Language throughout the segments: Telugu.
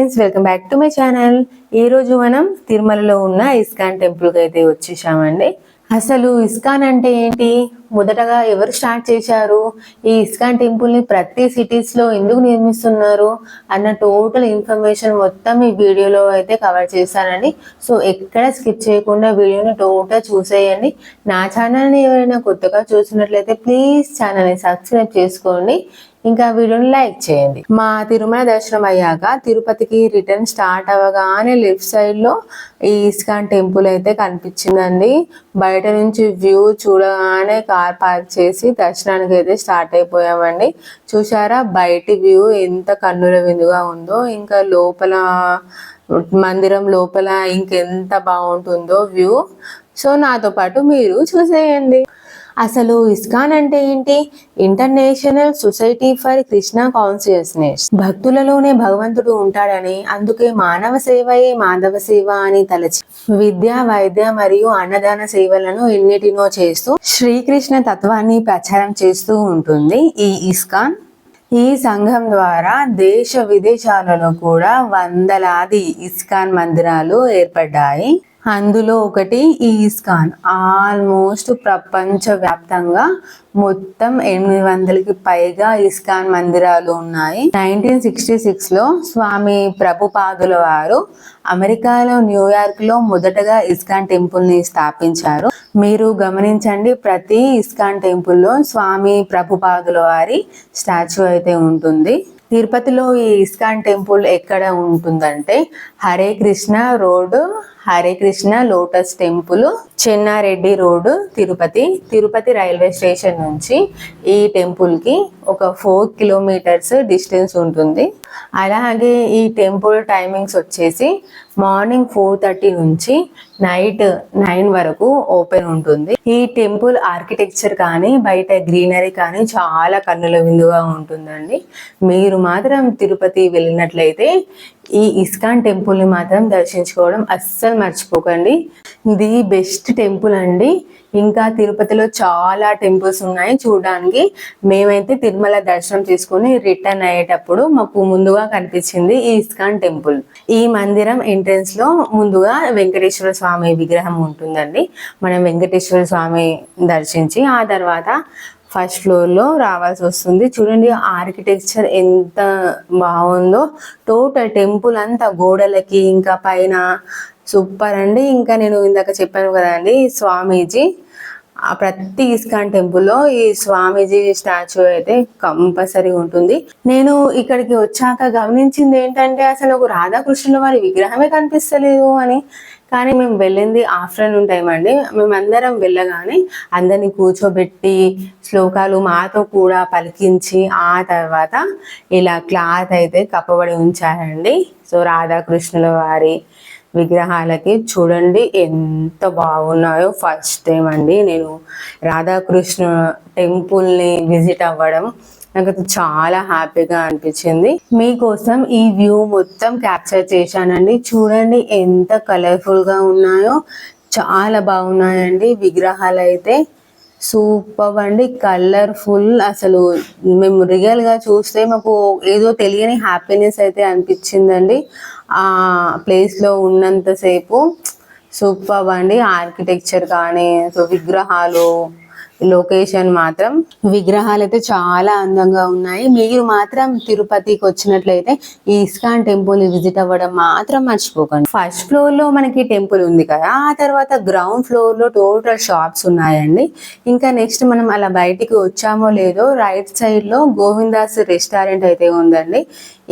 Friends, welcome back to my channel. ఈ రోజు మనం తిరుమలలో ఉన్న ఇస్కాన్ టెంపుల్కి అయితే వచ్చేసామండి. అసలు ఇస్కాన్ అంటే ఏంటి, మొదటగా ఎవరు స్టార్ట్ చేశారు, ఈ ఇస్కాన్ టెంపుల్ని ప్రతి సిటీస్లో ఎందుకు నిర్మిస్తున్నారు అన్న టోటల్ ఇన్ఫర్మేషన్ మొత్తం ఈ వీడియోలో అయితే కవర్ చేశానండి. సో ఎక్కడ స్కిప్ చేయకుండా వీడియోని టోటల్ చూసేయండి. నా ఛానల్ని ఎవరైనా కొత్తగా చూసినట్లయితే ప్లీజ్ ఛానల్ని సబ్స్క్రైబ్ చేసుకోండి, ఇంకా వీడియోని లైక్ చేయండి. మా తిరుమల దర్శనం అయ్యాక తిరుపతికి రిటర్న్ స్టార్ట్ అవ్వగానే లెఫ్ట్ సైడ్ లో ఈ ఇస్కాన్ టెంపుల్ అయితే కనిపించిందండి. బయట నుంచి వ్యూ చూడగానే కార్ పార్క్ చేసి దర్శనానికి అయితే స్టార్ట్ అయిపోయామండి. చూసారా బయటి వ్యూ ఎంత కన్నుల విందుగా ఉందో, ఇంకా లోపల మందిరం లోపల ఇంకెంత బాగుంటుందో వ్యూ. సో నాతో పాటు మీరు చూసేయండి. అసలు ఇస్కాన్ అంటే ఏంటి, international society for Krishna consciousness. భక్తులలోనే భగవంతుడు ఉంటాడని, అందుకే మానవ సేవయే మాధవ సేవ అని తలచి విద్య, వైద్య మరియు అన్నదాన సేవలను ఎన్నిటినో చేస్తూ శ్రీకృష్ణ తత్వాన్ని ప్రచారం చేస్తూ ఉంటుంది ఈ ఇస్కాన్. ఈ సంఘం ద్వారా దేశ విదేశాలలో కూడా వందలాది ఇస్కాన్ మందిరాలు ఏర్పడ్డాయి. అందులో ఒకటి ఈ ఇస్కాన్. ఆల్మోస్ట్ ప్రపంచ వ్యాప్తంగా మొత్తం 800కి పైగా ఇస్కాన్ మందిరాలు ఉన్నాయి. 1966లో స్వామి ప్రభుపాదుల వారు అమెరికాలో న్యూయార్క్ లో మొదటగా ఇస్కాన్ టెంపుల్ ని స్థాపించారు. మీరు గమనించండి, ప్రతి ఇస్కాన్ టెంపుల్లో స్వామి ప్రభుపాదుల వారి స్టాచ్యూ అయితే ఉంటుంది. తిరుపతిలో ఈ ఇస్కాన్ టెంపుల్ ఎక్కడ ఉంటుందంటే Hare Krishna road, Hare Krishna lotus temple, Chennareddy road, Tirupati railway station నుంచి ఈ టెంపుల్ కి ఒక 4 కిలోమీటర్స్ డిస్టెన్స్ ఉంటుంది. అలాగే ఈ టెంపుల్ టైమింగ్స్ వచ్చేసి మార్నింగ్ 4:30 నుంచి నైట్ 9 వరకు ఓపెన్ ఉంటుంది. ఈ టెంపుల్ ఆర్కిటెక్చర్ కానీ బయట గ్రీనరీ కానీ చాలా కన్నుల విందుగా ఉంటుందండి. మీరు మాత్రం తిరుపతి వెళ్ళినట్లయితే ఈ ఇస్కాన్ టెంపుల్ని మాత్రం దర్శించుకోవడం అస్సలు మర్చిపోకండి. ఇది బెస్ట్ టెంపుల్ అండి. ఇంకా తిరుపతిలో చాలా టెంపుల్స్ ఉన్నాయి చూడడానికి. మేమైతే తిరుమల దర్శనం చేసుకుని రిటర్న్ అయ్యేటప్పుడు మాకు ముందుగా కనిపించింది ఈ ఇస్కాన్ టెంపుల్. ఈ మందిరం ఎంట్రన్స్ లో ముందుగా వెంకటేశ్వర స్వామి విగ్రహం ఉంటుందండి. మనం వెంకటేశ్వర స్వామి దర్శించి ఆ తర్వాత ఫస్ట్ ఫ్లోర్ లో రావాల్సి వస్తుంది. చూడండి ఆర్కిటెక్చర్ ఎంత బాగుందో. టోటల్ టెంపుల్ అంతా గోడలకి ఇంకా పైన సూపర్ అండి. ఇంకా నేను ఇందాక చెప్పాను కదండి, స్వామీజీ ప్రతి ఇస్కాన్ టెంపుల్లో ఈ స్వామీజీ స్టాచ్యూ అయితే కంపల్సరీ ఉంటుంది. నేను ఇక్కడికి వచ్చాక గమనించింది ఏంటంటే అసలు ఒక రాధాకృష్ణుల వారి విగ్రహమే కనిపిస్తలేదు అని. కానీ మేము వెళ్ళింది ఆఫ్టర్నూన్ టైం అండి. మేమందరం వెళ్ళగానే అందరినీ కూర్చోబెట్టి శ్లోకాలు మాతో కూడా పలికించి ఆ తర్వాత ఇలా క్లాత్ అయితే కప్పబడి ఉంచారండి. సో రాధాకృష్ణుల వారి విగ్రహాలకి చూడండి ఎంత బాగున్నాయో. ఫస్ట్ టైం అండి నేను రాధాకృష్ణ టెంపుల్ని విజిట్ అవ్వడం. నాకు చాలా హ్యాపీగా అనిపించింది. మీకోసం ఈ వ్యూ మొత్తం క్యాప్చర్ చేశానండి. చూడండి ఎంత కలర్ఫుల్గా ఉన్నాయో, చాలా బాగున్నాయండి విగ్రహాలు అయితే. సూపర్ అండి, కలర్ఫుల్. అసలు మేము రియల్గా చూస్తే మాకు ఏదో తెలియని హ్యాపీనెస్ అయితే అనిపించిందండి ఆ ప్లేస్లో ఉన్నంతసేపు. సూపర్ అండి, ఆర్కిటెక్చర్ కానీ విగ్రహాలు, లొకేషన్ మాత్రం. విగ్రహాలు అయితే చాలా అందంగా ఉన్నాయి. మీరు మాత్రం తిరుపతికి వచ్చినట్లయితే ఈ ఇస్కాన్ టెంపుల్ విజిట్ అవ్వడం మాత్రం మర్చిపోకండి. ఫస్ట్ ఫ్లోర్ లో మనకి టెంపుల్ ఉంది కదా, ఆ తర్వాత గ్రౌండ్ ఫ్లోర్ లో టోటల్ షాప్స్ ఉన్నాయండి. ఇంకా నెక్స్ట్ మనం అలా బయటికి వచ్చామో లేదో రైట్ సైడ్ లో గోవిందాస్ రెస్టారెంట్ అయితే ఉందండి.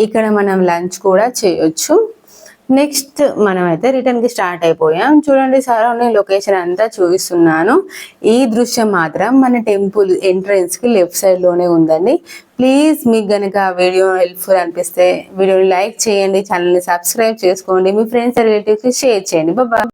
ఇక్కడ మనం లంచ్ కూడా చేయొచ్చు. నెక్స్ట్ మనం అయితే రిటర్న్ కి స్టార్ట్ అయిపోయాం. చూడండి సరౌండింగ్ లొకేషన్ అంతా చూపిస్తున్నాను. ఈ దృశ్యం మాత్రం మన టెంపుల్ ఎంట్రన్స్ కి లెఫ్ట్ సైడ్ లోనే ఉందండి. ప్లీజ్ మీకు గనక వీడియో హెల్ప్ఫుల్ అనిపిస్తే వీడియోని లైక్ చేయండి, ఛానల్ని సబ్స్క్రైబ్ చేసుకోండి, మీ ఫ్రెండ్స్ రిలేటివ్స్ కి షేర్ చేయండి. బాయ్.